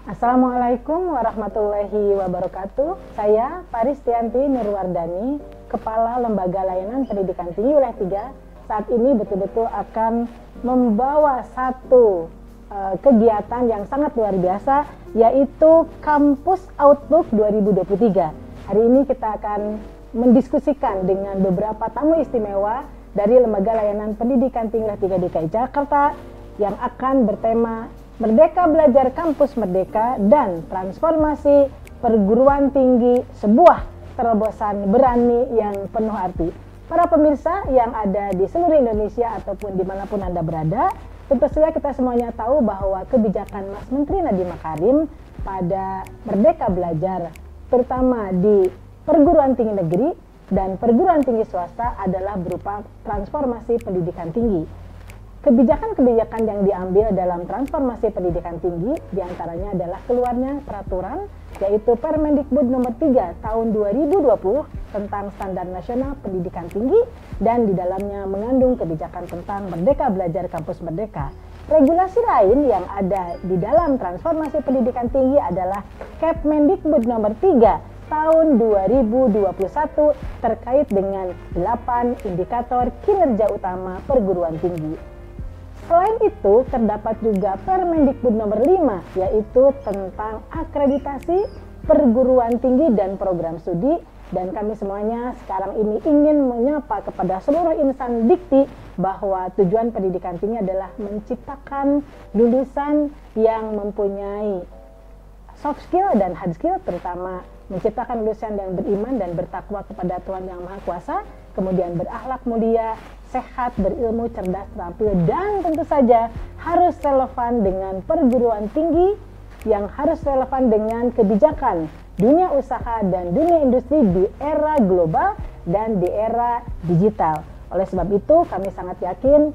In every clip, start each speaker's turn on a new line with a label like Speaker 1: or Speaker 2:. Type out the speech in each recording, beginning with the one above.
Speaker 1: Assalamualaikum warahmatullahi wabarakatuh. Saya Paristianti Nurwardani, Kepala Lembaga Layanan Pendidikan Tinggi Wilayah 3, saat ini betul-betul akan membawa satu kegiatan yang sangat luar biasa, yaitu Kampus Outlook 2023. Hari ini kita akan mendiskusikan dengan beberapa tamu istimewa dari Lembaga Layanan Pendidikan Tinggi Wilayah 3 DKI Jakarta yang akan bertema Merdeka Belajar Kampus Merdeka dan Transformasi Perguruan Tinggi, sebuah terobosan berani yang penuh arti. Para pemirsa yang ada di seluruh Indonesia ataupun dimanapun Anda berada, tentu saja kita semuanya tahu bahwa kebijakan Mas Menteri Nadiem Makarim pada Merdeka Belajar, terutama di perguruan tinggi negeri dan perguruan tinggi swasta, adalah berupa transformasi pendidikan tinggi. Kebijakan-kebijakan yang diambil dalam transformasi pendidikan tinggi diantaranya adalah keluarnya peraturan, yaitu Permendikbud nomor 3 tahun 2020 tentang Standar Nasional Pendidikan Tinggi, dan di dalamnya mengandung kebijakan tentang Merdeka Belajar Kampus Merdeka. Regulasi lain yang ada di dalam transformasi pendidikan tinggi adalah Kepmendikbud nomor 3 tahun 2021 terkait dengan 8 indikator kinerja utama perguruan tinggi. Selain itu, terdapat juga Permendikbud nomor 5, yaitu tentang akreditasi perguruan tinggi dan program studi. Dan kami semuanya sekarang ini ingin menyapa kepada seluruh insan dikti bahwa tujuan pendidikan tinggi adalah menciptakan lulusan yang mempunyai soft skill dan hard skill, terutama menciptakan lulusan yang beriman dan bertakwa kepada Tuhan Yang Maha Kuasa, kemudian berakhlak mulia, sehat, berilmu, cerdas, terampil, dan tentu saja harus relevan dengan perguruan tinggi, yang harus relevan dengan kebijakan dunia usaha dan dunia industri di era global dan di era digital. Oleh sebab itu, kami sangat yakin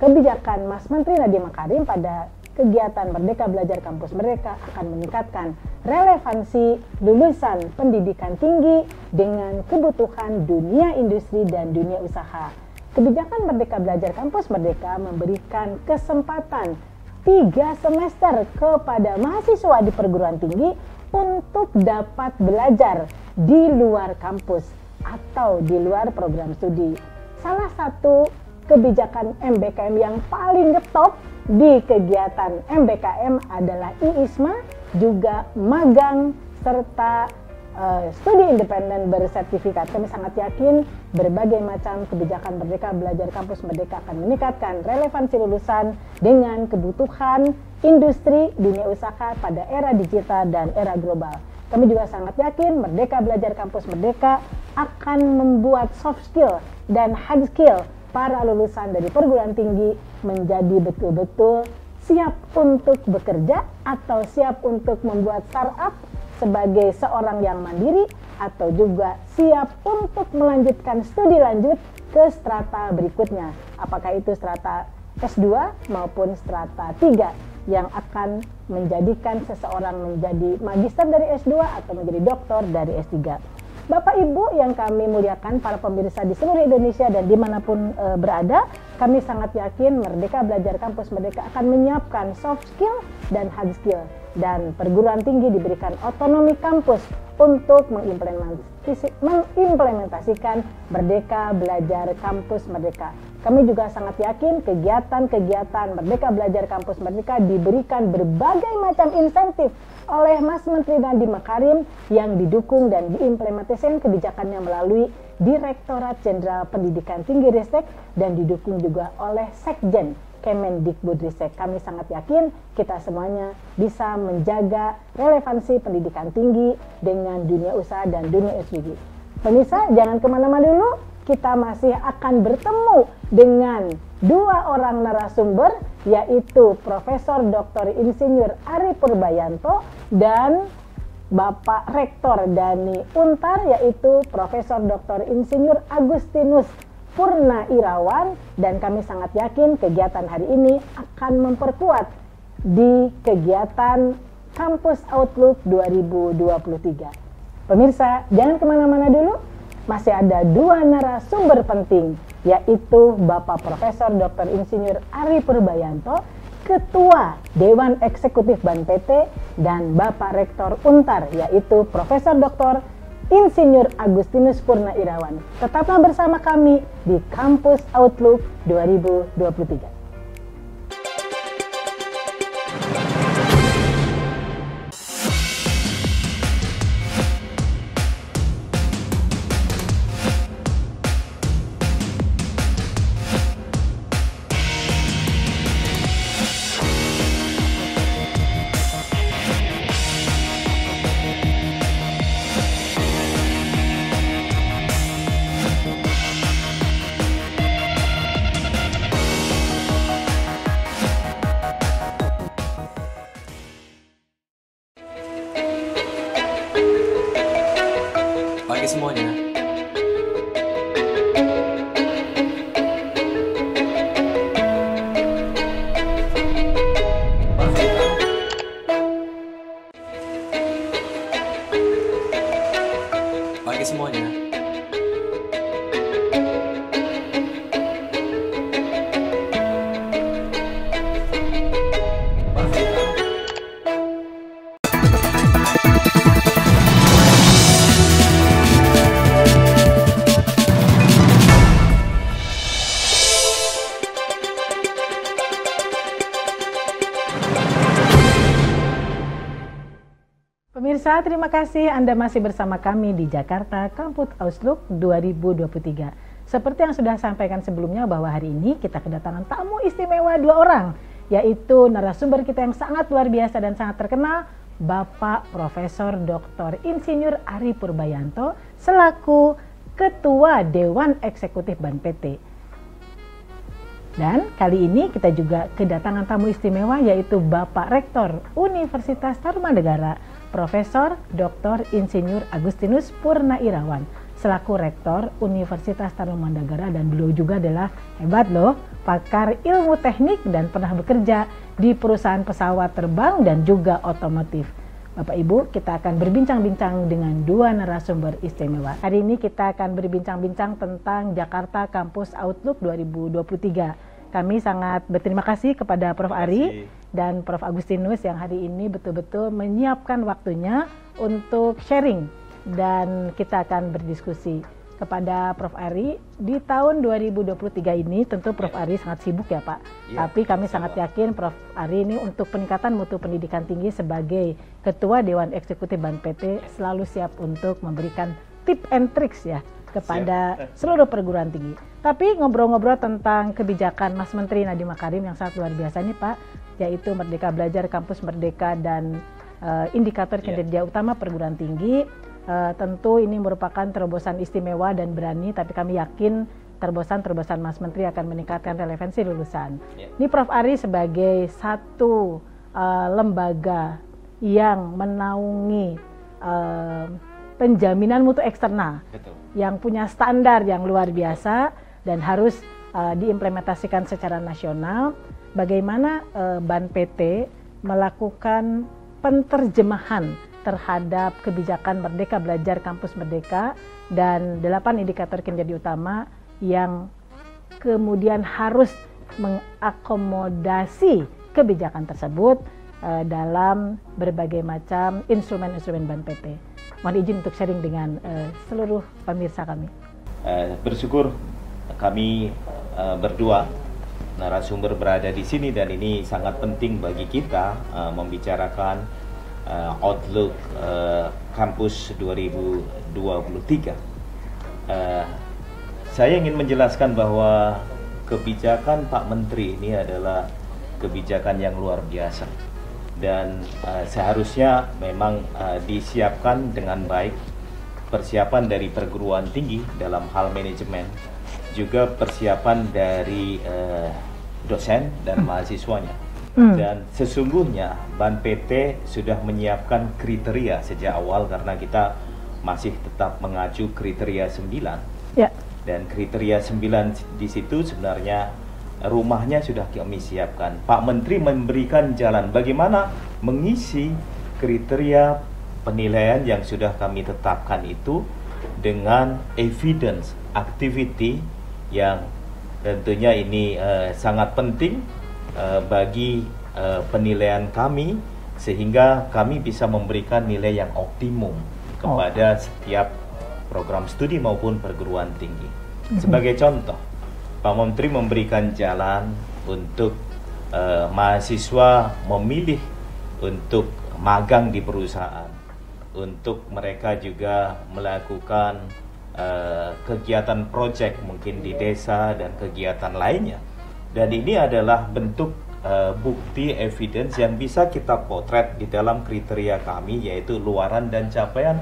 Speaker 1: kebijakan Mas Menteri Nadiem Makarim pada kegiatan Merdeka Belajar Kampus Merdeka akan meningkatkan relevansi lulusan pendidikan tinggi dengan kebutuhan dunia industri dan dunia usaha. Kebijakan Merdeka Belajar Kampus Merdeka memberikan kesempatan 3 semester kepada mahasiswa di perguruan tinggi untuk dapat belajar di luar kampus atau di luar program studi. Salah satu kebijakan MBKM yang paling ngetop di kegiatan MBKM adalah IISMA, juga magang, serta studi independen bersertifikat. Kami sangat yakin berbagai macam kebijakan Merdeka Belajar Kampus Merdeka akan meningkatkan relevansi lulusan dengan kebutuhan industri, dunia usaha pada era digital dan era global. Kami juga sangat yakin Merdeka Belajar Kampus Merdeka akan membuat soft skill dan hard skill para lulusan dari perguruan tinggi menjadi betul-betul siap untuk bekerja atau siap untuk membuat startup sebagai seorang yang mandiri, atau juga siap untuk melanjutkan studi lanjut ke strata berikutnya, apakah itu strata S2 maupun strata 3 yang akan menjadikan seseorang menjadi magister dari S2 atau menjadi doktor dari S3. Bapak Ibu yang kami muliakan, para pemirsa di seluruh Indonesia dan dimanapun berada, kami sangat yakin Merdeka Belajar Kampus Merdeka akan menyiapkan soft skill dan hard skill, dan perguruan tinggi diberikan otonomi kampus untuk mengimplementasikan Merdeka Belajar Kampus Merdeka. Kami juga sangat yakin kegiatan-kegiatan Merdeka Belajar Kampus Merdeka diberikan berbagai macam insentif oleh Mas Menteri Nadiem Makarim yang didukung dan diimplementasikan kebijakannya melalui Direktorat Jenderal Pendidikan Tinggi Ristek dan didukung juga oleh Sekjen Kemendikbudristek. Kami sangat yakin kita semuanya bisa menjaga relevansi pendidikan tinggi dengan dunia usaha dan dunia SDG. Pemirsa, jangan kemana-mana dulu, kita masih akan bertemu dengan 2 orang narasumber, yaitu Profesor Dr. Insinyur Ari Purbayanto dan Bapak Rektor Dani Untar, yaitu Profesor Dr. Insinyur Agustinus Purna Irawan, dan kami sangat yakin kegiatan hari ini akan memperkuat di kegiatan Kampus Outlook 2023. Pemirsa, jangan kemana-mana dulu, masih ada 2 narasumber penting, yaitu Bapak Profesor Dr. Insinyur Ari Purbayanto Ketua Dewan Eksekutif BAN PT dan Bapak Rektor Untar, yaitu Profesor Dr. Insinyur Agustinus Purna Irawan. Tetaplah bersama kami di Kampus Outlook 2023.
Speaker 2: Pagi semuanya. Pagi semuanya.
Speaker 1: Pemirsa, terima kasih Anda masih bersama kami di Jakarta Kampus Outlook 2023. Seperti yang sudah sampaikan sebelumnya bahwa hari ini kita kedatangan tamu istimewa 2 orang, yaitu narasumber kita yang sangat luar biasa dan sangat terkenal, Bapak Profesor Dr. Insinyur Ari Purbayanto selaku Ketua Dewan Eksekutif BAN PT. Dan kali ini kita juga kedatangan tamu istimewa, yaitu Bapak Rektor Universitas Tarumanegara, Profesor Dr. Insinyur Agustinus Purna Irawan selaku Rektor Universitas Tarumanegara, dan beliau juga adalah hebat loh, pakar ilmu teknik dan pernah bekerja di perusahaan pesawat terbang dan juga otomotif. Bapak Ibu, kita akan berbincang-bincang dengan 2 narasumber istimewa. Hari ini kita akan berbincang-bincang tentang Jakarta Kampus Outlook 2023. Kami sangat berterima kasih kepada Prof. Ari dan Prof. Agustinus yang hari ini betul-betul menyiapkan waktunya untuk sharing, dan kita akan berdiskusi. Kepada Prof. Ari, di tahun 2023 ini tentu Prof. Ari sangat sibuk ya Pak, tapi kami sangat yakin Prof. Ari ini untuk peningkatan mutu pendidikan tinggi sebagai Ketua Dewan Eksekutif BAN PT selalu siap untuk memberikan tip and tricks ya kepada seluruh perguruan tinggi. Tapi ngobrol-ngobrol tentang kebijakan Mas Menteri Nadiem Makarim yang sangat luar biasa nih Pak, yaitu Merdeka Belajar, Kampus Merdeka, dan indikator kinerja utama perguruan tinggi. Tentu ini merupakan terobosan istimewa dan berani, tapi kami yakin terobosan Mas Menteri akan meningkatkan relevansi lulusan. Ini Prof. Ari sebagai satu lembaga yang menaungi penjaminan mutu eksternal, yang punya standar yang luar biasa dan harus diimplementasikan secara nasional. Bagaimana BAN PT melakukan penterjemahan terhadap kebijakan Merdeka Belajar, Kampus Merdeka, dan 8 indikator kinerja utama yang kemudian harus mengakomodasi kebijakan tersebut dalam berbagai macam instrumen-instrumen BAN PT. Mohon izin untuk sharing dengan seluruh pemirsa kami.
Speaker 3: Bersyukur kami berdua narasumber berada di sini, dan ini sangat penting bagi kita membicarakan Outlook Kampus 2023. Saya ingin menjelaskan bahwa kebijakan Pak Menteri ini adalah kebijakan yang luar biasa, dan seharusnya memang disiapkan dengan baik, persiapan dari perguruan tinggi dalam hal manajemen, juga persiapan dari dosen dan mahasiswanya. Dan sesungguhnya BAN PT sudah menyiapkan kriteria sejak awal, karena kita masih tetap mengacu kriteria 9. Dan kriteria 9 di situ sebenarnya rumahnya sudah kami siapkan. Pak Menteri memberikan jalan bagaimana mengisi kriteria penilaian yang sudah kami tetapkan itu dengan evidence activity yang tentunya ini sangat penting bagi penilaian kami sehingga kami bisa memberikan nilai yang optimum kepada setiap program studi maupun perguruan tinggi. Sebagai contoh, Pak Menteri memberikan jalan untuk mahasiswa memilih untuk magang di perusahaan, untuk mereka juga melakukan kegiatan proyek mungkin di desa dan kegiatan lainnya. Dan ini adalah bentuk bukti evidence yang bisa kita potret di dalam kriteria kami, yaitu luaran dan capaian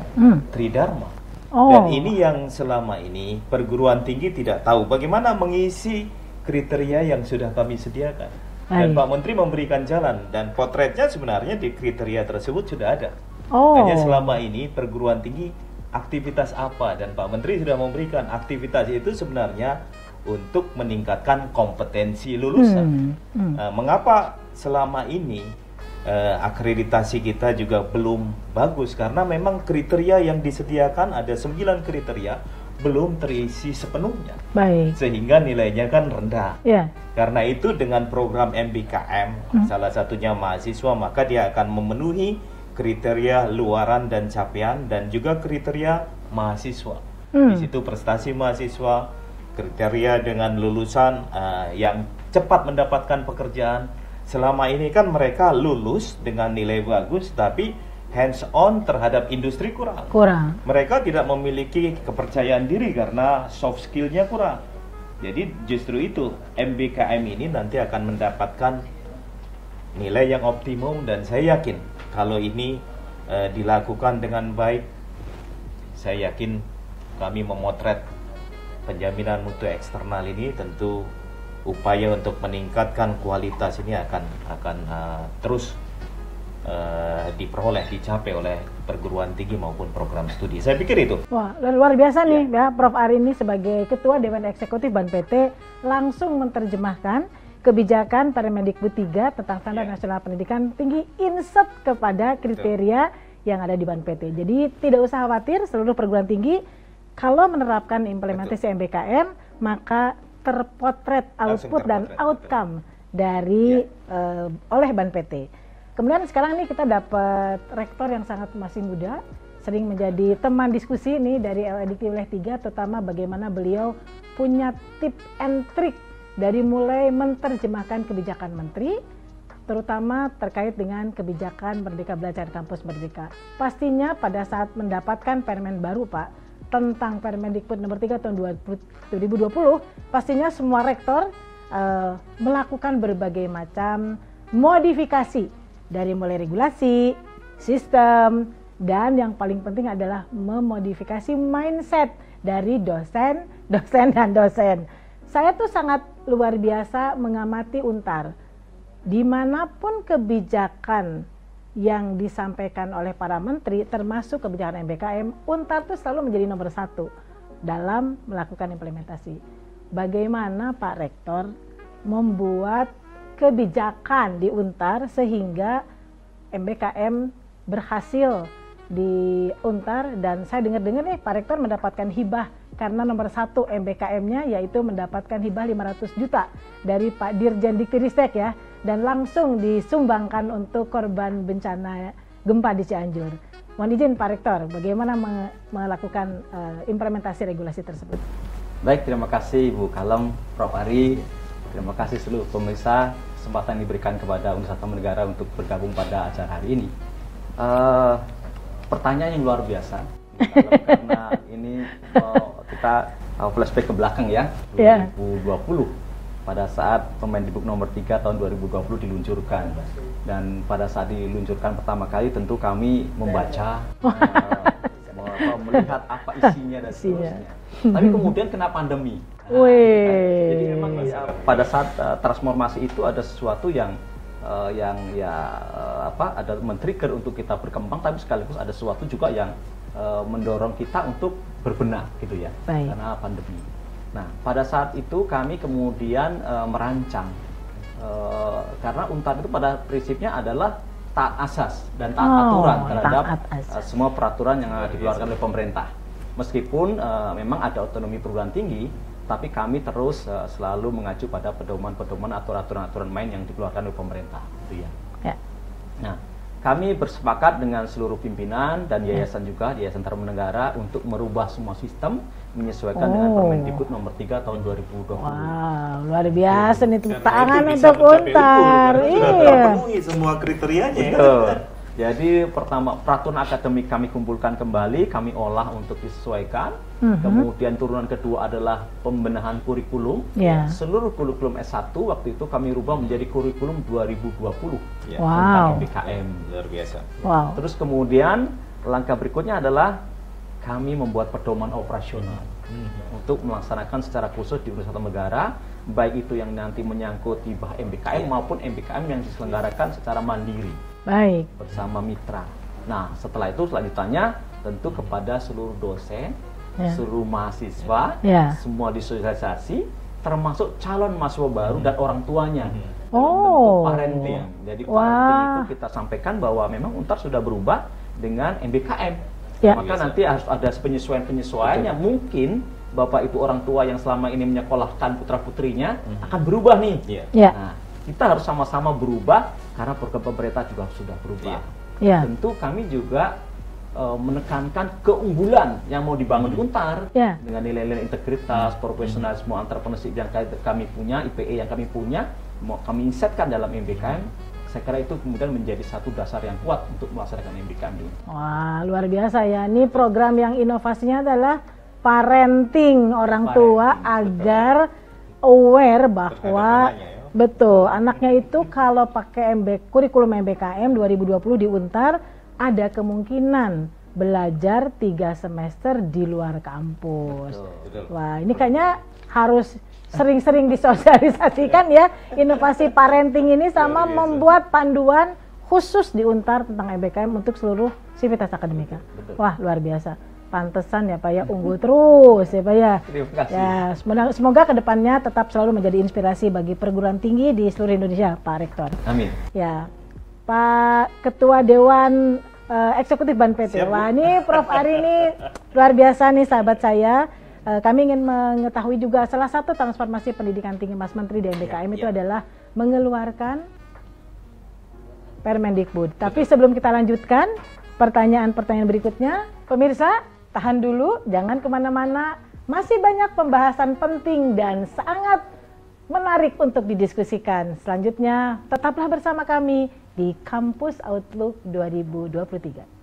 Speaker 3: Tridharma. Dan ini yang selama ini perguruan tinggi tidak tahu bagaimana mengisi kriteria yang sudah kami sediakan. Dan Pak Menteri memberikan jalan, dan potretnya sebenarnya di kriteria tersebut sudah ada. Hanya selama ini perguruan tinggi aktivitas apa, dan Pak Menteri sudah memberikan aktivitas itu sebenarnya untuk meningkatkan kompetensi lulusan. Mengapa selama ini akreditasi kita juga belum bagus? Karena memang kriteria yang disediakan ada 9 kriteria belum terisi sepenuhnya, sehingga nilainya kan rendah. Karena itu dengan program MBKM, salah satunya mahasiswa, maka dia akan memenuhi kriteria luaran dan capaian dan juga kriteria mahasiswa. Di situ prestasi mahasiswa, kriteria dengan lulusan yang cepat mendapatkan pekerjaan. Selama ini kan mereka lulus dengan nilai bagus, tapi hands on terhadap industri kurang. Mereka tidak memiliki kepercayaan diri karena soft skillnya kurang. Jadi justru itu MBKM ini nanti akan mendapatkan nilai yang optimum, dan saya yakin kalau ini dilakukan dengan baik, saya yakin kami memotret penjaminan mutu eksternal ini, tentu upaya untuk meningkatkan kualitas ini akan terus diperoleh, dicapai oleh perguruan tinggi maupun program studi. Saya pikir itu.
Speaker 1: Wah, luar biasa nih ya, Prof. Ari ini sebagai Ketua Dewan Eksekutif BANPT langsung menerjemahkan kebijakan Permendikbud 3 tentang Standar Nasional Pendidikan Tinggi insert kepada kriteria yang ada di BANPT. Jadi tidak usah khawatir, seluruh perguruan tinggi kalau menerapkan implementasi MBKM maka terpotret output dan outcome dari oleh BANPT. Kemudian sekarang nih kita dapat rektor yang sangat masih muda, sering menjadi teman diskusi nih dari LEDIK Wilayah 3, terutama bagaimana beliau punya tip and trick dari mulai menerjemahkan kebijakan menteri, terutama terkait dengan kebijakan Merdeka Belajar Kampus Merdeka. Pastinya pada saat mendapatkan permen baru Pak, tentang Permendikbud nomor 3 tahun 2020, pastinya semua rektor melakukan berbagai macam modifikasi dari mulai regulasi, sistem, dan yang paling penting adalah memodifikasi mindset dari dosen dan dosen. Saya tuh sangat luar biasa mengamati Untar. Dimanapun kebijakan yang disampaikan oleh para menteri, termasuk kebijakan MBKM, Untar tuh selalu menjadi nomor 1 dalam melakukan implementasi. Bagaimana Pak Rektor membuat kebijakan di Untar sehingga MBKM berhasil di Untar, dan saya dengar-dengar nih Pak Rektor mendapatkan hibah karena nomor 1 MBKM-nya yaitu mendapatkan hibah 500 juta dari Pak Dirjen Diktiristek ya, dan langsung disumbangkan untuk korban bencana gempa di Cianjur. Mohon izin Pak Rektor, bagaimana melakukan implementasi regulasi tersebut?
Speaker 4: Baik, terima kasih Ibu Kalem, Prof. Ari, terima kasih seluruh pemirsa kesempatan diberikan kepada Universitas Tarumanegara untuk bergabung pada acara hari ini. Pertanyaan yang luar biasa, karena ini kita flashback ke belakang ya, 2020 pada saat Permendikbud nomor 3 tahun 2020 diluncurkan, dan pada saat diluncurkan pertama kali tentu kami membaca, melihat apa isinya dan seterusnya. Tapi kemudian kena pandemi. Jadi memang pada saat transformasi itu ada sesuatu yang ada men-trigger untuk kita berkembang, tapi sekaligus ada sesuatu juga yang mendorong kita untuk berbenah gitu ya. Karena pandemi. Nah, pada saat itu kami kemudian merancang karena Untar itu pada prinsipnya adalah taat asas dan taat aturan terhadap semua peraturan yang dikeluarkan oleh pemerintah. Meskipun memang ada otonomi perguruan tinggi, tetapi kami terus selalu mengacu pada pedoman-pedoman atau aturan-aturan main yang dikeluarkan oleh pemerintah, gitu ya.
Speaker 1: Ya.
Speaker 4: Nah, kami bersepakat dengan seluruh pimpinan dan yayasan juga, Yayasan Taruman Negara, untuk merubah semua sistem menyesuaikan dengan Permendikbud nomor 3 tahun 2020.
Speaker 1: Wow, luar biasa nih, tepuk tangan untuk Untar.
Speaker 5: Sudah terpenuhi semua kriterianya.
Speaker 4: Betul. Jadi pertama, peraturan akademik kami kumpulkan kembali, kami olah untuk disesuaikan. Kemudian turunan kedua adalah pembenahan kurikulum. Seluruh kurikulum S1 waktu itu kami rubah menjadi kurikulum 2020 tentang MBKM.
Speaker 3: Luar biasa.
Speaker 1: Wow.
Speaker 4: Terus kemudian langkah berikutnya adalah kami membuat pedoman operasional untuk melaksanakan secara khusus di Universitas Negara, baik itu yang nanti menyangkut hibah MBKM maupun MBKM yang diselenggarakan secara mandiri.
Speaker 1: Baik.
Speaker 4: Bersama mitra. Nah, setelah itu selanjutnya tentu kepada seluruh dosen, seluruh mahasiswa, semua disosialisasi, termasuk calon mahasiswa baru dan orang tuanya. Bentuk parenting. Jadi parenting itu kita sampaikan bahwa memang Untar sudah berubah dengan MBKM. Maka nanti harus ada penyesuaian-penyesuaian yang mungkin Bapak Ibu orang tua yang selama ini menyekolahkan putra-putrinya akan berubah nih. Nah, kita harus sama-sama berubah karena program pemerintah juga sudah berubah. Tentu kami juga menekankan keunggulan yang mau dibangun di Untar dengan nilai-nilai integritas, profesionalisme, entrepreneurship yang kami punya, IPE yang kami punya, mau kami insetkan dalam MBKM. Saya kira itu kemudian menjadi satu dasar yang kuat untuk melaksanakan MBKM ini.
Speaker 1: Wah, luar biasa ya. Ini program yang inovasinya adalah parenting orang tua agar aware bahwa betul, anaknya itu kalau pakai kurikulum MBKM 2020 di Untar ada kemungkinan belajar 3 semester di luar kampus.
Speaker 3: Betul.
Speaker 1: Wah, ini kayaknya harus sering-sering disosialisasikan ya inovasi parenting ini, sama membuat panduan khusus di Untar tentang MBKM untuk seluruh sivitas akademika. Wah, luar biasa. Pantesan ya Pak ya, unggul terus ya Pak ya.
Speaker 4: Terima kasih.
Speaker 1: Ya, semoga kedepannya tetap selalu menjadi inspirasi bagi perguruan tinggi di seluruh Indonesia, Pak Rektor.
Speaker 4: Amin.
Speaker 1: Ya, Pak Ketua Dewan Eksekutif Ban PT. Wah, ini Prof Ari ini luar biasa nih sahabat saya. Kami ingin mengetahui juga salah satu transformasi pendidikan tinggi Mas Menteri di MBKM itu adalah mengeluarkan Permendikbud. Tapi sebelum kita lanjutkan pertanyaan-pertanyaan berikutnya, pemirsa tahan dulu, jangan kemana-mana. Masih banyak pembahasan penting dan sangat menarik untuk didiskusikan. Selanjutnya tetaplah bersama kami di Kampus Outlook 2023.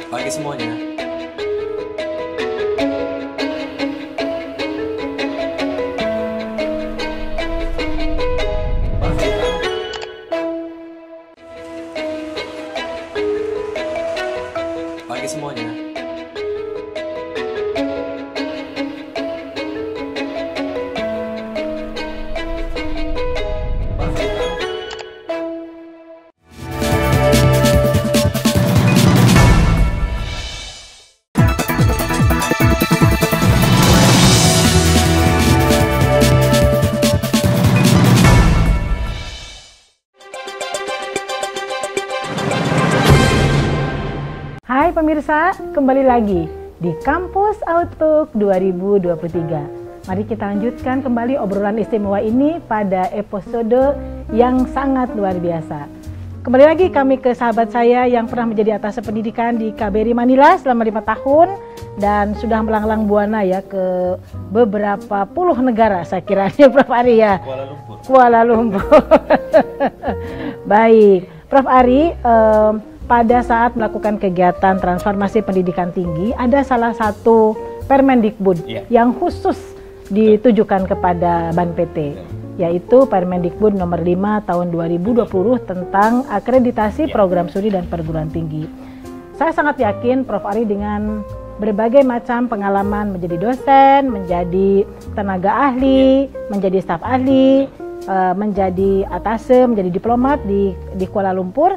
Speaker 2: Pagi semuanya. Pagi semuanya.
Speaker 1: Hai pemirsa, kembali lagi di Kampus Outlook 2023. Mari kita lanjutkan kembali obrolan istimewa ini pada episode yang sangat luar biasa. Kembali lagi kami ke sahabat saya yang pernah menjadi atase pendidikan di KBRI Manila selama 5 tahun dan sudah melanglang buana ya ke beberapa puluh negara saya kiranya Prof Ari ya. Kuala Lumpur. Baik, Prof Ari, pada saat melakukan kegiatan transformasi pendidikan tinggi, ada salah satu Permendikbud yang khusus ditujukan kepada Ban PT. yaitu Permendikbud nomor 5 tahun 2020 tentang akreditasi program studi dan perguruan tinggi. Saya sangat yakin Prof. Ari dengan berbagai macam pengalaman menjadi dosen, menjadi tenaga ahli, menjadi staf ahli, menjadi atase, menjadi diplomat di Kuala Lumpur,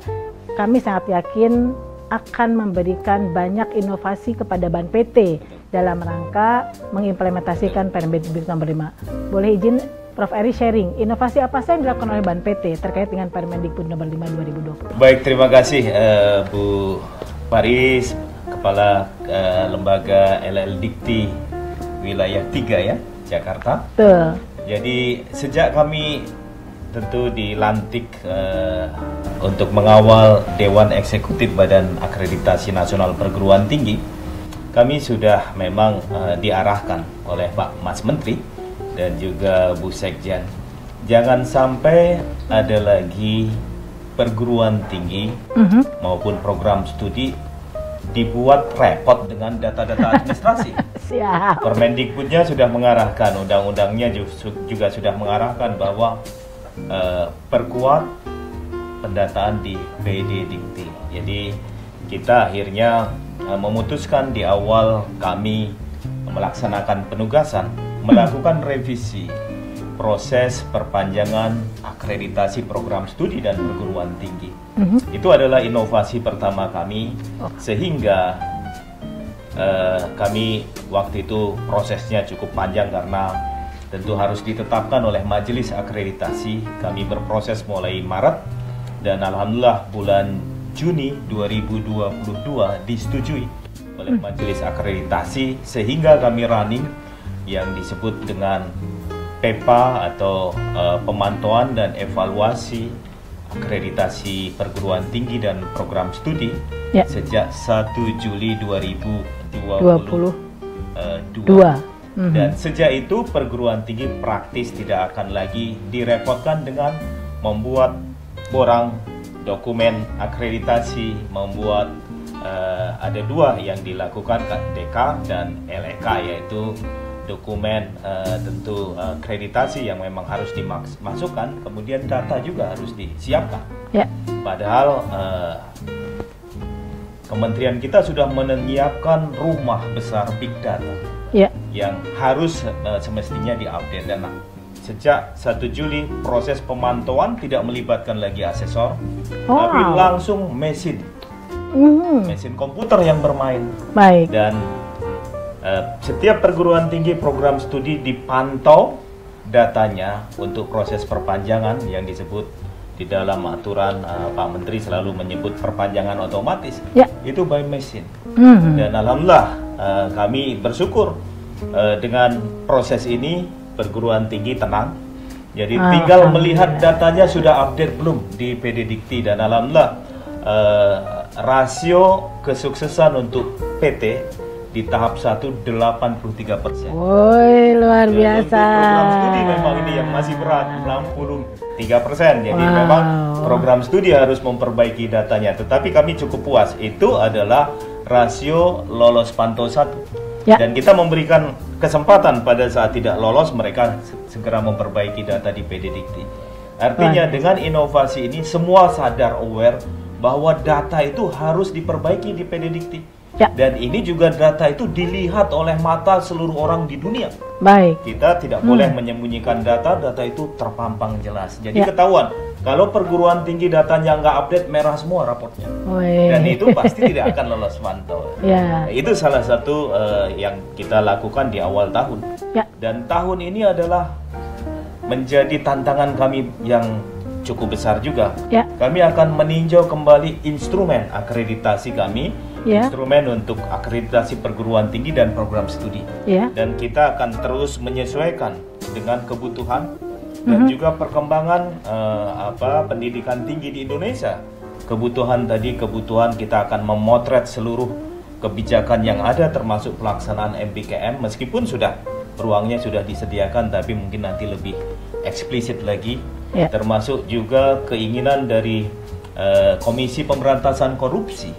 Speaker 1: kami sangat yakin akan memberikan banyak inovasi kepada Ban PT dalam rangka mengimplementasikan Permendikbud nomor 5. Boleh izin Prof. Ari sharing, inovasi apa saja yang dilakukan oleh Ban PT terkait dengan Permendikbud nomor 5 2020?
Speaker 3: Baik, terima kasih Bu Paris, Kepala Lembaga LL Dikti Wilayah 3 ya, Jakarta.
Speaker 1: Betul.
Speaker 3: Jadi sejak kami tentu dilantik untuk mengawal Dewan Eksekutif Badan Akreditasi Nasional Perguruan Tinggi, kami sudah memang diarahkan oleh Pak Mas Menteri dan juga Bu Sekjen, jangan sampai ada lagi perguruan tinggi maupun program studi dibuat repot dengan data-data administrasi.
Speaker 1: Siap.
Speaker 3: Permendikbudnya sudah mengarahkan, undang-undangnya juga sudah mengarahkan bahwa perkuat pendataan di PD Dikti. Jadi kita akhirnya memutuskan di awal kami melaksanakan penugasan, melakukan revisi proses perpanjangan akreditasi program studi dan perguruan tinggi. Itu adalah inovasi pertama kami, sehingga kami waktu itu prosesnya cukup panjang karena tentu harus ditetapkan oleh Majelis Akreditasi. Kami berproses mulai Maret dan alhamdulillah bulan Juni 2022 disetujui oleh Majelis Akreditasi, sehingga kami running yang disebut dengan PEPA atau pemantauan dan evaluasi akreditasi perguruan tinggi dan program studi sejak 1 Juli 2022. Dan sejak itu perguruan tinggi praktis tidak akan lagi direpotkan dengan membuat borang dokumen akreditasi, membuat ada dua yang dilakukan DK dan LEK, yaitu dokumen tentu akreditasi yang memang harus dimasukkan, kemudian data juga harus disiapkan. Padahal kementerian kita sudah menyiapkan rumah besar big data yang harus semestinya diupdate. Dan sejak 1 Juli proses pemantauan tidak melibatkan lagi asesor, tapi langsung mesin komputer yang bermain.
Speaker 1: Baik.
Speaker 3: Dan setiap perguruan tinggi program studi dipantau datanya untuk proses perpanjangan yang disebut di dalam aturan Pak Menteri selalu menyebut perpanjangan otomatis. Itu by machine. Dan alhamdulillah kami bersyukur dengan proses ini perguruan tinggi tenang. Jadi tinggal melihat datanya sudah update belum di PD Dikti, dan alhamdulillah rasio kesuksesan untuk PT di tahap 1 83%.
Speaker 1: Woi, luar biasa.
Speaker 3: Untuk program studi memang ini yang masih berat, 63%. Jadi memang program studi harus memperbaiki datanya. Tetapi kami cukup puas. Itu adalah rasio lolos pantau 1. Dan kita memberikan kesempatan pada saat tidak lolos mereka segera memperbaiki data di PD Dikti. Artinya dengan inovasi ini semua sadar, aware bahwa data itu harus diperbaiki di PD Dikti. Dan ini juga data itu dilihat oleh mata seluruh orang di dunia.
Speaker 1: Baik.
Speaker 3: Kita tidak boleh menyembunyikan data itu terpampang jelas. Jadi ketahuan, kalau perguruan tinggi datanya nggak update, merah semua raportnya. Dan itu pasti tidak akan lolos pantau. Nah, itu salah satu yang kita lakukan di awal tahun. Dan tahun ini adalah menjadi tantangan kami yang cukup besar juga. Kami akan meninjau kembali instrumen akreditasi kami, instrumen untuk akreditasi perguruan tinggi dan program studi. Dan kita akan terus menyesuaikan dengan kebutuhan dan juga perkembangan pendidikan tinggi di Indonesia. Kebutuhan kita akan memotret seluruh kebijakan yang ada termasuk pelaksanaan MBKM, meskipun ruangnya sudah disediakan, tapi mungkin nanti lebih eksplisit lagi. Termasuk juga keinginan dari Komisi Pemberantasan Korupsi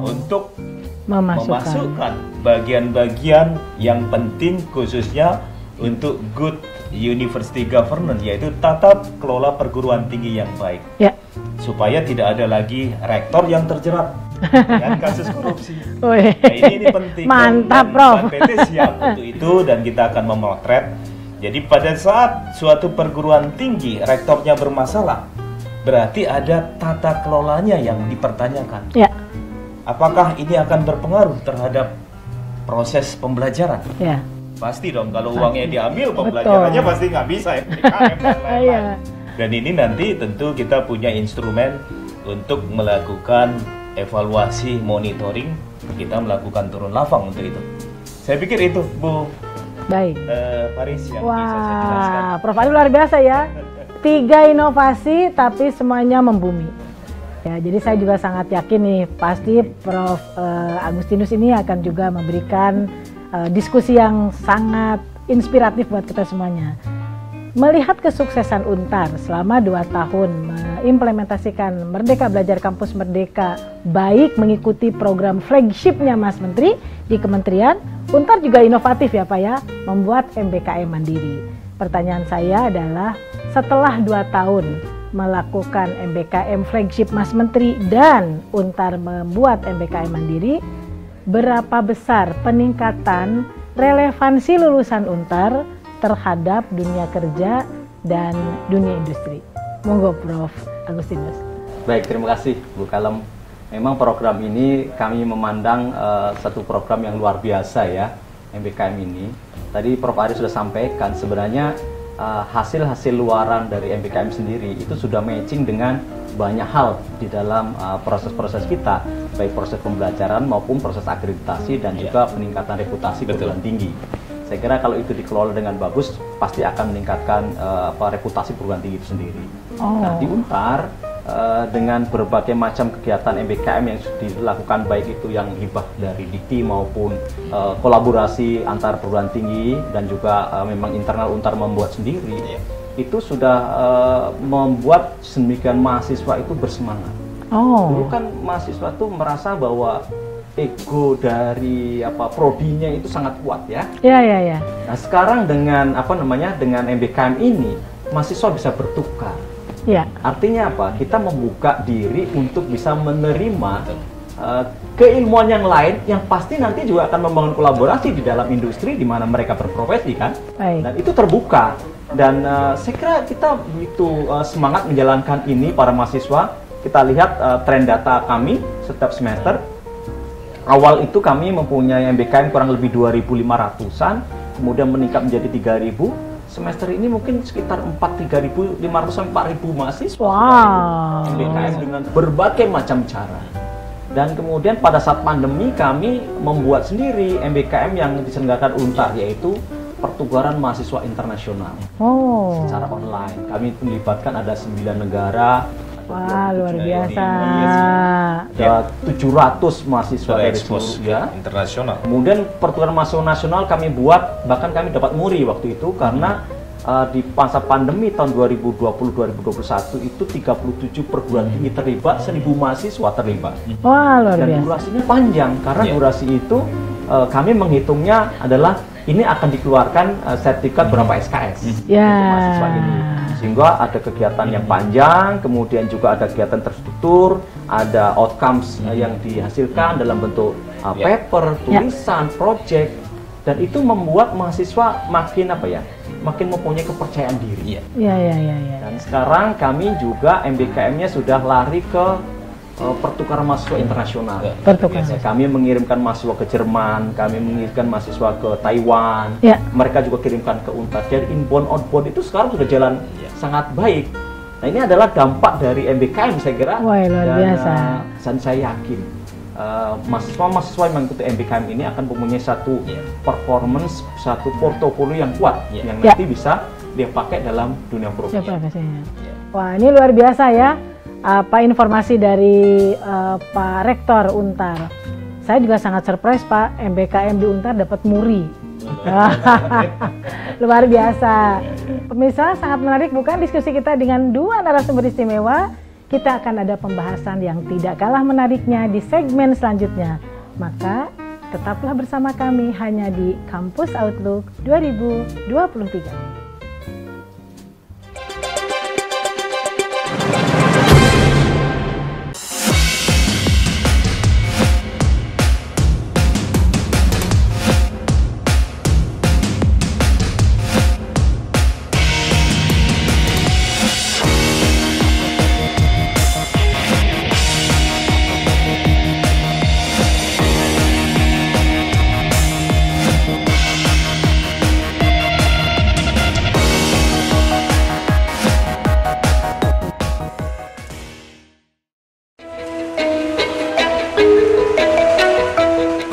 Speaker 3: untuk memasukkan bagian-bagian yang penting, khususnya untuk good university governance, yaitu tata kelola perguruan tinggi yang baik.
Speaker 1: Ya.
Speaker 3: Supaya tidak ada lagi rektor yang terjerat dengan kasus korupsi. Nah, ini penting.
Speaker 1: Mantap,
Speaker 3: dan
Speaker 1: Prof.
Speaker 3: PT siap untuk itu dan kita akan memotret. Jadi pada saat suatu perguruan tinggi rektornya bermasalah, berarti ada tata kelolanya yang dipertanyakan.
Speaker 1: Ya.
Speaker 3: Apakah ini akan berpengaruh terhadap proses pembelajaran?
Speaker 1: Ya.
Speaker 3: Pasti dong, kalau uangnya diambil, pembelajarannya pasti nggak bisa ya. PKM dan lain-lain.
Speaker 1: Iya.
Speaker 3: Dan ini nanti tentu kita punya instrumen untuk melakukan evaluasi, monitoring, kita melakukan turun lapang untuk itu. Saya pikir itu, Bu
Speaker 1: Baik.
Speaker 3: Paris yang bisa saya jelaskan.
Speaker 1: Wah, Prof Adi luar biasa ya. 3 inovasi tapi semuanya membumi. Ya, jadi saya juga sangat yakin nih, pasti Prof Agustinus ini akan juga memberikan diskusi yang sangat inspiratif buat kita semuanya. Melihat kesuksesan UNTAR selama 2 tahun mengimplementasikan Merdeka Belajar Kampus Merdeka, baik mengikuti program flagshipnya Mas Menteri di Kementerian, UNTAR juga inovatif ya Pak ya, membuat MBKM Mandiri. Pertanyaan saya adalah, setelah 2 tahun melakukan MBKM flagship Mas Menteri dan UNTAR membuat MBKM Mandiri, berapa besar peningkatan relevansi lulusan UNTAR terhadap dunia kerja dan dunia industri? Monggo Prof Agustinus.
Speaker 4: Baik, terima kasih Bu Kalem. Memang program ini kami memandang satu program yang luar biasa ya, MBKM ini. Tadi Prof Ari sudah sampaikan, sebenarnya hasil-hasil luaran dari MBKM sendiri itu sudah matching dengan banyak hal di dalam proses-proses kita, baik proses pembelajaran maupun proses akreditasi dan juga peningkatan reputasi perguruan tinggi. Saya kira kalau itu dikelola dengan bagus, pasti akan meningkatkan reputasi perguruan tinggi itu sendiri. Nah, di UNTAR dengan berbagai macam kegiatan MBKM yang sudah dilakukan, baik itu yang hibah dari Dikti maupun kolaborasi antar perguruan tinggi dan juga memang internal UNTAR membuat sendiri, itu sudah membuat sedemikian mahasiswa itu bersemangat. Dulu kan mahasiswa itu merasa bahwa ego dari prodinya itu sangat kuat ya.
Speaker 1: Iya.
Speaker 4: Nah, sekarang dengan dengan MBKM ini mahasiswa bisa bertukar.
Speaker 1: Ya.
Speaker 4: Artinya apa? Kita membuka diri untuk bisa menerima keilmuan yang lain yang pasti nanti juga akan membangun kolaborasi di dalam industri di mana mereka berprofesi kan.
Speaker 1: Baik.
Speaker 4: Dan itu terbuka. Dan saya kira kita begitu semangat menjalankan ini para mahasiswa. Kita lihat tren data kami setiap semester. Awal itu kami mempunyai MBKM kurang lebih 2.500-an, kemudian meningkat menjadi 3.000. Semester ini mungkin sekitar 3.500 sampai 4.000 mahasiswa.
Speaker 1: Wow.
Speaker 4: MBKM dengan berbagai macam cara. Dan kemudian pada saat pandemi kami membuat sendiri MBKM yang diselenggarakan UNTAR, yaitu pertukaran mahasiswa internasional secara online. Kami melibatkan ada 9 negara.
Speaker 1: Wah, luar biasa.
Speaker 4: Ada 700 mahasiswa dari seluruh
Speaker 3: internasional.
Speaker 4: Kemudian pertukaran mahasiswa nasional kami buat, bahkan kami dapat muri waktu itu karena di masa pandemi tahun 2020-2021 itu 37 perguruan tinggi terlibat, 1.000 mahasiswa terlibat.
Speaker 1: Wah, luar biasa.
Speaker 4: Dan durasinya panjang karena durasi itu kami menghitungnya adalah ini akan dikeluarkan sertifikat berapa SKS untuk mahasiswa ini. Sehingga ada kegiatan yang panjang, kemudian juga ada kegiatan terstruktur, ada outcomes yang dihasilkan dalam bentuk paper, tulisan, project, dan itu membuat mahasiswa makin makin mempunyai kepercayaan diri. Dan sekarang kami juga MBKM-nya sudah lari ke pertukaran mahasiswa internasional. Kami mengirimkan mahasiswa ke Jerman, kami mengirimkan mahasiswa ke Taiwan, mereka juga kirimkan ke UNTAR. Jadi inbound outbound itu sekarang sudah jalan sangat baik. Nah, ini adalah dampak dari MBKM saya kira.
Speaker 1: Wah, luar biasa.
Speaker 4: Dan saya yakin mahasiswa-mahasiswa yang mengikuti MBKM ini akan mempunyai satu performance, satu portofolio yang kuat yang nanti bisa dia pakai dalam dunia profesi.
Speaker 1: Wah, ini luar biasa ya. Apa informasi dari Pak Rektor UNTAR. Saya juga sangat surprise Pak, MBKM di UNTAR dapat muri. Luar biasa. Pemirsa, sangat menarik bukan diskusi kita dengan 2 narasumber istimewa. Kita akan ada pembahasan yang tidak kalah menariknya di segmen selanjutnya. Maka Tetaplah bersama kami hanya di Kampus Outlook 2023.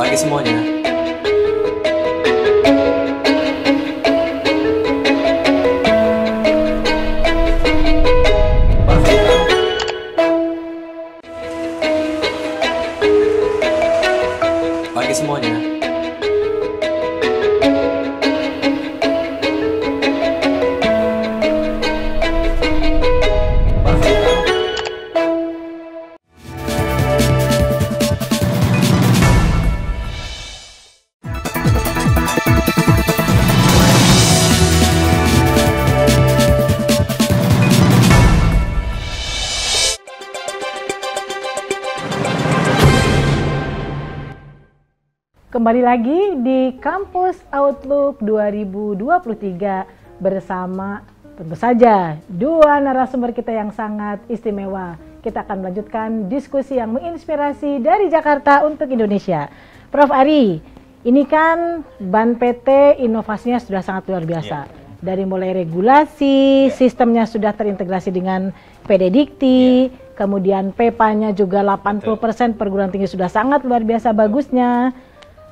Speaker 2: Pagi semuanya. Pagi semuanya.
Speaker 1: Kembali lagi di Kampus Outlook 2023 bersama tentu saja dua narasumber kita yang sangat istimewa. Kita akan melanjutkan diskusi yang menginspirasi dari Jakarta untuk Indonesia. Prof. Ari, ini kan Ban PT inovasinya sudah sangat luar biasa. Dari mulai regulasi, sistemnya sudah terintegrasi dengan PD Dikti, kemudian PEPA-nya juga 80% perguruan tinggi sudah sangat luar biasa bagusnya.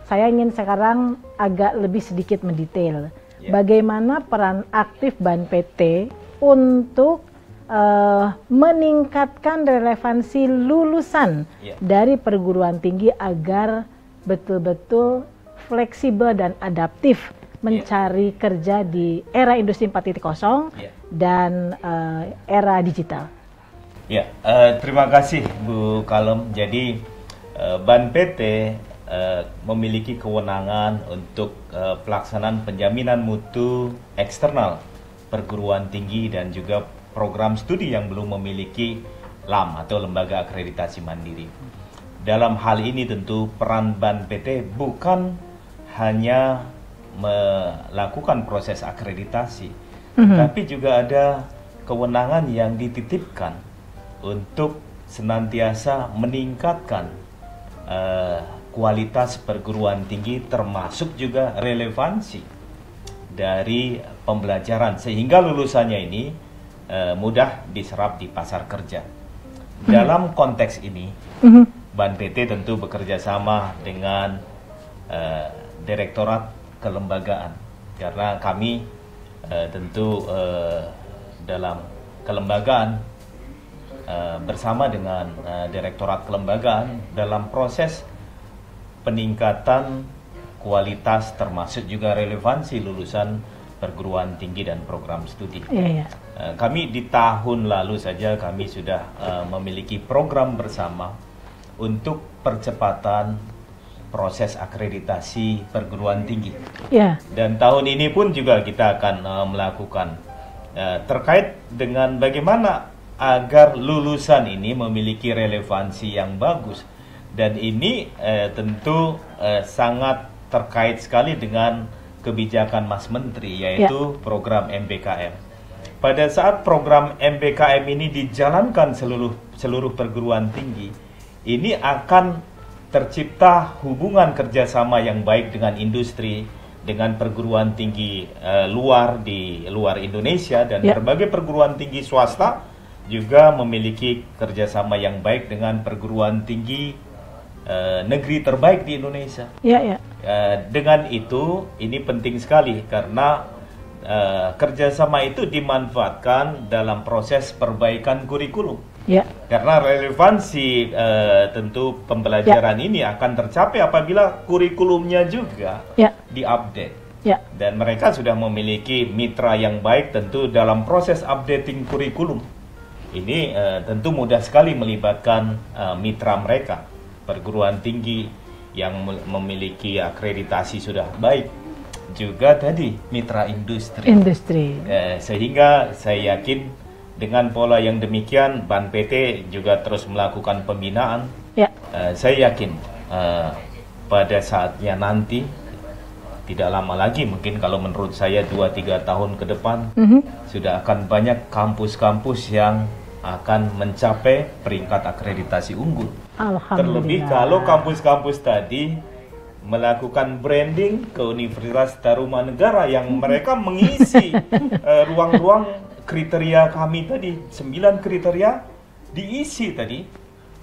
Speaker 1: Saya ingin sekarang agak lebih sedikit mendetail bagaimana peran aktif Ban PT untuk meningkatkan relevansi lulusan dari perguruan tinggi agar betul-betul fleksibel dan adaptif mencari kerja di era industri 4.0 dan era digital.
Speaker 3: Terima kasih Bu Kalem. Jadi Ban PT memiliki kewenangan untuk pelaksanaan penjaminan mutu eksternal perguruan tinggi dan juga program studi yang belum memiliki LAM atau lembaga akreditasi mandiri. Dalam hal ini tentu peran Ban PT bukan hanya melakukan proses akreditasi, tapi juga ada kewenangan yang dititipkan untuk senantiasa meningkatkan kualitas perguruan tinggi termasuk juga relevansi dari pembelajaran sehingga lulusannya ini mudah diserap di pasar kerja. Dalam konteks ini, Ban PT tentu bekerja sama dengan Direktorat Kelembagaan karena kami tentu dalam kelembagaan bersama dengan Direktorat Kelembagaan dalam proses peningkatan kualitas termasuk juga relevansi lulusan perguruan tinggi dan program studi. Kami di tahun lalu saja kami sudah memiliki program bersama untuk percepatan proses akreditasi perguruan tinggi. Dan tahun ini pun juga kita akan melakukan terkait dengan bagaimana agar lulusan ini memiliki relevansi yang bagus. Dan ini tentu sangat terkait sekali dengan kebijakan Mas Menteri, yaitu program MBKM. Pada saat program MBKM ini dijalankan seluruh perguruan tinggi, ini akan tercipta hubungan kerjasama yang baik dengan industri, dengan perguruan tinggi di luar Indonesia, dan berbagai perguruan tinggi swasta juga memiliki kerjasama yang baik dengan perguruan tinggi negeri terbaik di Indonesia. Dengan itu, ini penting sekali karena kerjasama itu dimanfaatkan dalam proses perbaikan kurikulum. Karena relevansi tentu pembelajaran ini akan tercapai apabila kurikulumnya juga diupdate. Dan mereka sudah memiliki mitra yang baik tentu dalam proses updating kurikulum. Ini tentu mudah sekali melibatkan mitra mereka, perguruan tinggi yang memiliki akreditasi sudah baik, juga tadi mitra industri. Sehingga saya yakin dengan pola yang demikian Ban PT juga terus melakukan pembinaan. Saya yakin pada saatnya nanti tidak lama lagi, mungkin kalau menurut saya 2-3 tahun ke depan sudah akan banyak kampus-kampus yang akan mencapai peringkat akreditasi unggul. Terlebih kalau kampus-kampus tadi melakukan branding ke Universitas Tarumanegara yang mereka mengisi ruang-ruang kriteria kami tadi, 9 kriteria diisi tadi,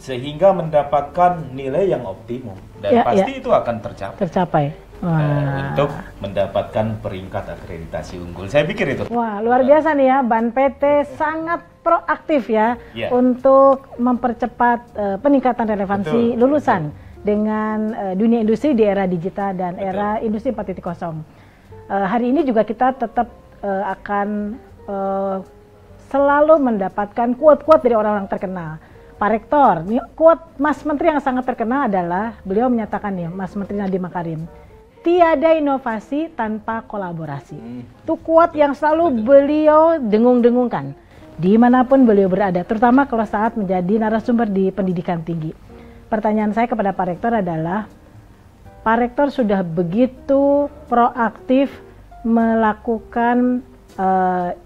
Speaker 3: sehingga mendapatkan nilai yang optimum dan pasti itu akan tercapai. Untuk mendapatkan peringkat akreditasi unggul. Saya pikir itu.
Speaker 1: Wah, luar biasa nih ya, Ban PT sangat proaktif ya untuk mempercepat peningkatan relevansi lulusan dengan dunia industri di era digital dan era industri 4.0. Hari ini juga kita tetap akan selalu mendapatkan quote-quote dari orang-orang terkenal. Pak Rektor, nih quote Mas Menteri yang sangat terkenal adalah, beliau menyatakan nih, Mas Menteri Nadiem Makarim, tiada inovasi tanpa kolaborasi. Itu quote yang selalu beliau dengung-dengungkan dimanapun beliau berada, terutama kalau saat menjadi narasumber di pendidikan tinggi. Pertanyaan saya kepada Pak Rektor adalah, Pak Rektor sudah begitu proaktif melakukan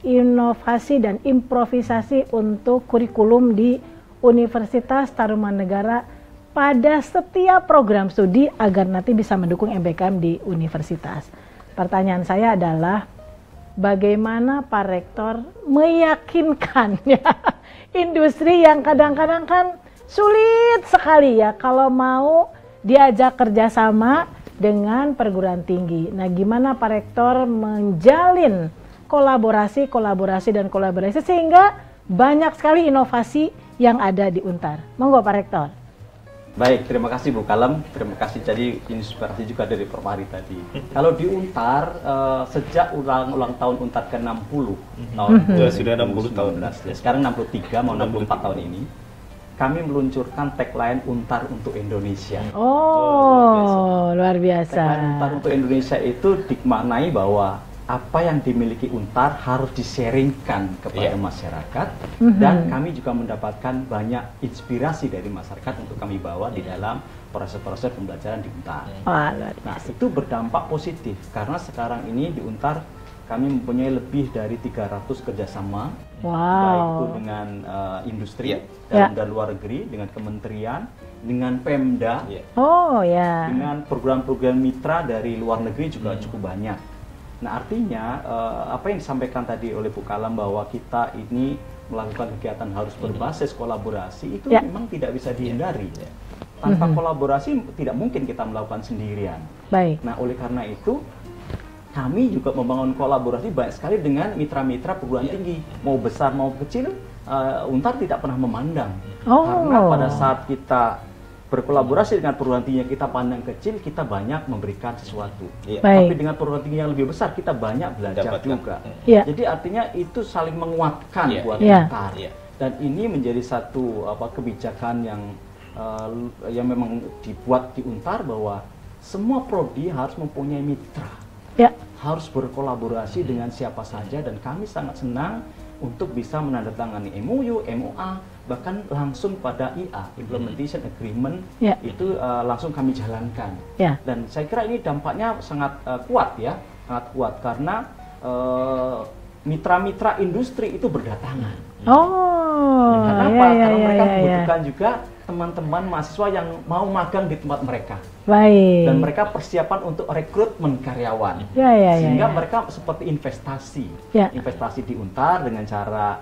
Speaker 1: inovasi dan improvisasi untuk kurikulum di Universitas Tarumanegara pada setiap program studi agar nanti bisa mendukung MBKM di universitas. Pertanyaan saya adalah, bagaimana Pak Rektor meyakinkan ya, industri yang kadang-kadang kan sulit sekali ya kalau mau diajak kerjasama dengan perguruan tinggi. Nah, gimana Pak Rektor menjalin kolaborasi sehingga banyak sekali inovasi yang ada di Untar. Monggo Pak Rektor.
Speaker 4: Baik, terima kasih Bu Kalem. Terima kasih, jadi inspirasi juga dari Prof. Ari tadi. Kalau di Untar, sejak ulang tahun Untar ke-60 tahun
Speaker 3: sudah 60 tahun.
Speaker 4: Sekarang 63, mau 64 tahun ini, kami meluncurkan tagline Untar untuk Indonesia.
Speaker 1: Luar biasa.
Speaker 4: Tagline Untar untuk Indonesia itu dimaknai bahwa apa yang dimiliki Untar harus di-sharingkan kepada masyarakat, dan kami juga mendapatkan banyak inspirasi dari masyarakat untuk kami bawa di dalam proses-proses pembelajaran di Untar. Nah, itu berdampak positif karena sekarang ini di Untar kami mempunyai lebih dari 300 kerjasama, baik itu dengan industri dalam dan luar negeri, dengan kementerian, dengan Pemda, dengan program-program mitra dari luar negeri juga cukup banyak. Nah, artinya apa yang disampaikan tadi oleh Bu Kalem bahwa kita ini melakukan kegiatan harus berbasis kolaborasi itu memang tidak bisa dihindari. Tanpa kolaborasi tidak mungkin kita melakukan sendirian. Nah, oleh karena itu kami juga membangun kolaborasi banyak sekali dengan mitra-mitra perguruan tinggi, mau besar mau kecil. Untar tidak pernah memandang, karena pada saat kita berkolaborasi dengan perguruan tinggi yang kita pandang kecil, kita banyak memberikan sesuatu. Tapi dengan perguruan tinggi yang lebih besar, kita banyak belajar juga. Jadi artinya itu saling menguatkan buat Untar. Dan ini menjadi satu kebijakan yang memang dibuat di Untar, bahwa semua prodi harus mempunyai mitra, harus berkolaborasi dengan siapa saja, dan kami sangat senang untuk bisa menandatangani MOU, MOA, bahkan langsung pada IA, Implementation Agreement, itu langsung kami jalankan. Dan saya kira ini dampaknya sangat kuat ya, sangat kuat karena mitra-mitra industri itu berdatangan. Karena apa? Karena mereka membutuhkan juga teman-teman mahasiswa yang mau magang di tempat mereka. Dan mereka persiapan untuk rekrutmen karyawan. Sehingga mereka seperti investasi. Investasi di Untar dengan cara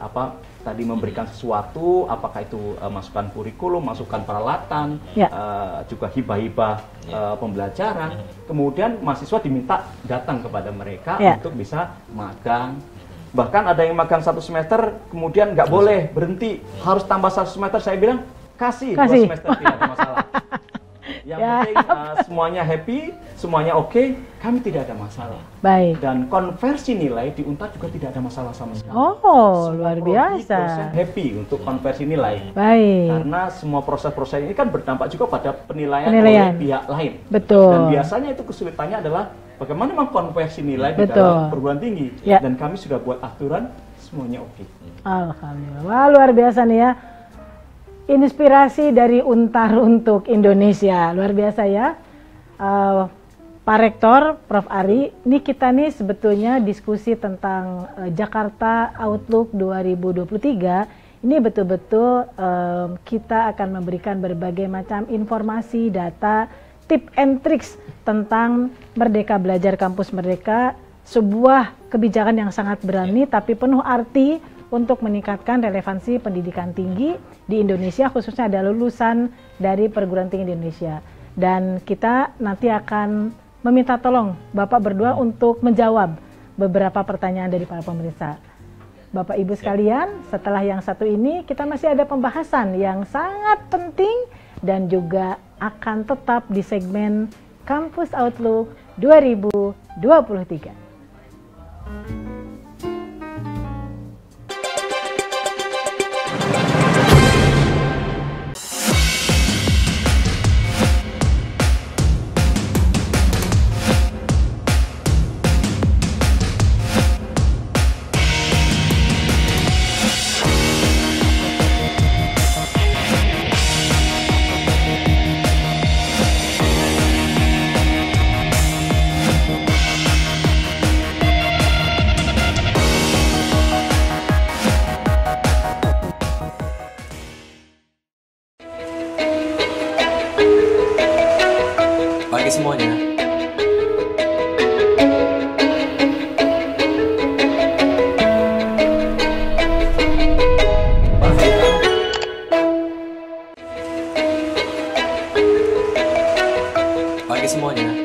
Speaker 4: tadi memberikan sesuatu, apakah itu masukan kurikulum, masukan peralatan, juga hibah-hibah pembelajaran. Kemudian mahasiswa diminta datang kepada mereka untuk bisa magang. Bahkan ada yang magang 1 semester, kemudian nggak boleh berhenti, harus tambah 1 semester. Saya bilang kasih 2 semester, tidak ada masalah. Yang
Speaker 1: Ya.
Speaker 4: penting semuanya happy, semuanya oke, kami tidak ada masalah.
Speaker 1: Baik.
Speaker 4: Dan konversi nilai di Untar juga tidak ada masalah sama sekali.
Speaker 1: Oh,
Speaker 4: Semua
Speaker 1: luar
Speaker 4: prodi,
Speaker 1: biasa.
Speaker 4: dosen happy untuk konversi nilai.
Speaker 1: Baik.
Speaker 4: Karena semua proses-proses ini kan berdampak juga pada penilaian
Speaker 1: Penilaian.
Speaker 4: oleh pihak lain.
Speaker 1: Betul.
Speaker 4: Dan biasanya itu kesulitannya adalah bagaimana mengkonversi nilai di
Speaker 1: Betul.
Speaker 4: dalam perguruan tinggi.
Speaker 1: Ya.
Speaker 4: Dan kami sudah buat aturan, semuanya oke.
Speaker 1: Alhamdulillah. Wah, luar biasa nih ya. Inspirasi dari Untar untuk Indonesia. Luar biasa ya. Pak Rektor, Prof. Ari, ini kita nih sebetulnya diskusi tentang Jakarta Outlook 2023. Ini betul-betul kita akan memberikan berbagai macam informasi, data, tip and tricks tentang Merdeka Belajar Kampus Merdeka, sebuah kebijakan yang sangat berani tapi penuh arti untuk meningkatkan relevansi pendidikan tinggi di Indonesia, khususnya ada lulusan dari perguruan tinggi di Indonesia. Dan kita nanti akan meminta tolong Bapak berdua untuk menjawab beberapa pertanyaan dari para pemirsa. Bapak Ibu sekalian, setelah yang satu ini kita masih ada pembahasan yang sangat penting dan juga akan tetap di segmen Kampus Outlook 2023.
Speaker 2: Pagi semuanya. Pagi semuanya.